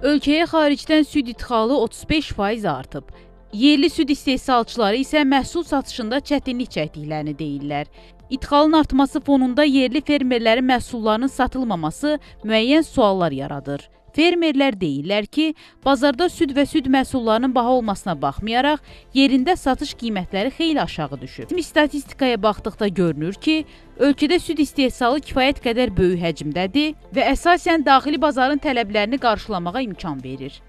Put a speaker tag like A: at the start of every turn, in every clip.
A: Ölkəyə xaricdən süd idxalı 35% artıb. Yerli süd istehsalçıları isə məhsul satışında çətinlik çəkdiklərini deyirlər. İdxalın artması fonunda yerli fermerlərin məhsullarının satılmaması müəyyən suallar yaradır. Fermerlər deyirlər ki, bazarda süd və süd məhsullarının baha olmasına baxmayaraq, yerində satış qiymətləri xeyli aşağı düşüb. Statistikaya baxdıqda görünür ki, ölkədə süd istehsalı kifayət qədər böyük həcmdədir və əsasən daxili bazarın tələblərini qarşılamağa imkan verir.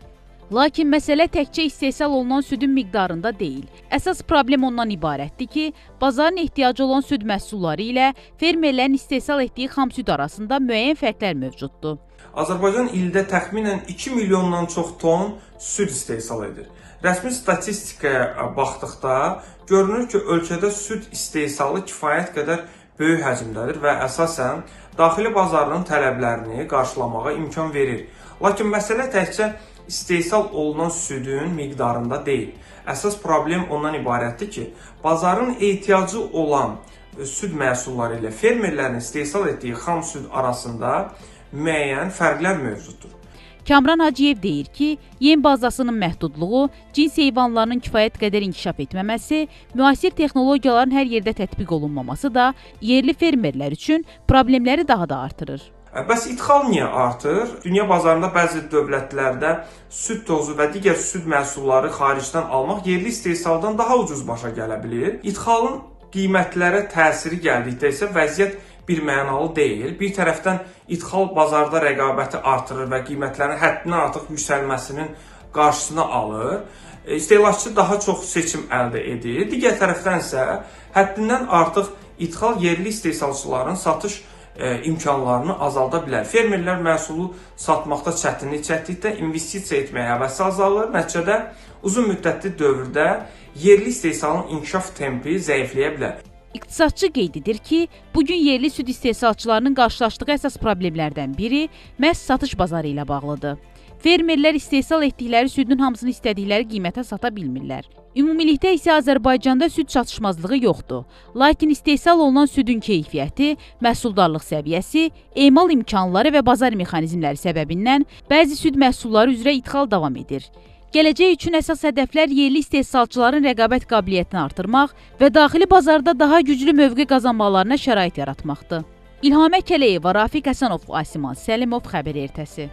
A: Lakin məsələ təkcə istehsal olunan südün miqdarında deyil. Əsas problem ondan ibarətdir ki, bazarın ehtiyacı olan süd məhsulları ilə fermerlərin istehsal etdiyi xam süd arasında müəyyən fərqlər mövcuddur.
B: Azərbaycan ildə təxminən 2 milyondan çox ton süd istehsal edir. Rəsmi statistikaya baxdıqda görünür ki, ölkədə süd istehsalı kifayət qədər böyük həcmdədir və əsasən daxili bazarının tələblərini qarşılamağa imkan verir. Lakin məsələ təkcə istehsal olunan südün miqdarında deyil. Əsas problem ondan ibarətdir ki, bazarın ehtiyacı olan süd məhsulları ilə fermerlərin istehsal etdiyi xam süd arasında müəyyən fərqlər mövcuddur.
A: Kamran Hacıyev deyir ki, yem bazasının məhdudluğu, cins heyvanlarının kifayət qədər inkişaf etməməsi, müasir texnologiyaların hər yerdə tətbiq olunmaması da yerli fermerlər üçün problemləri daha da artırır.
B: Bəs idxal niyə artır? Dünya bazarında bəzi dövlətlərdə süd tozu və digər süd məhsulları xaricdən almaq yerli istehsaldan daha ucuz başa gələ bilir. İdxalın qiymətlərə təsiri gəldikdə isə vəziyyət birmənalı deyil. Bir tərəfdən idxal bazarda rəqabəti artırır və qiymətlərin həddindən artıq yüksəlməsinin qarşısını alır. İstehlakçı daha çox seçim əldə edir. Digər tərəfdən isə həddindən artıq idxal yerli istehsalçıların satış imkanlarını azalda bilər. Fermerlər məhsulu satmaqda çətinlik çəkdikdə investisiya etməyə həvəsi azalır. Nəticədə uzun müddətli dövrdə yerli istehsalın inkişaf tempi zəifləyə bilər.
A: İqtisadçı qeyd edir ki, bugün yerli süd istehsalçılarının qarşılaşdığı əsas problemlərdən biri məhz satış bazarı ilə bağlıdır. Fermerlər istehsal etdikləri südün hamısını istədikləri qiymətə sata bilmirlər. Ümumilikdə isə Azərbaycanda süd çatışmazlığı yoxdur. Lakin istehsal olunan südün keyfiyyəti, məhsuldarlıq səviyyəsi, emal imkanları və bazar mexanizmləri səbəbindən bəzi süd məhsulları üzrə idxal davam edir. Gələcək üçün əsas hədəflər yerli istehsalçıların rəqabət qabiliyyətini artırmaq və daxili bazarda daha güclü mövqe qazanmalarına şərait yaratmaqdır. İlhamə Kələyeva, Rafiq Həsənov, Asiman Səlimov, Xəbər Ertəsi.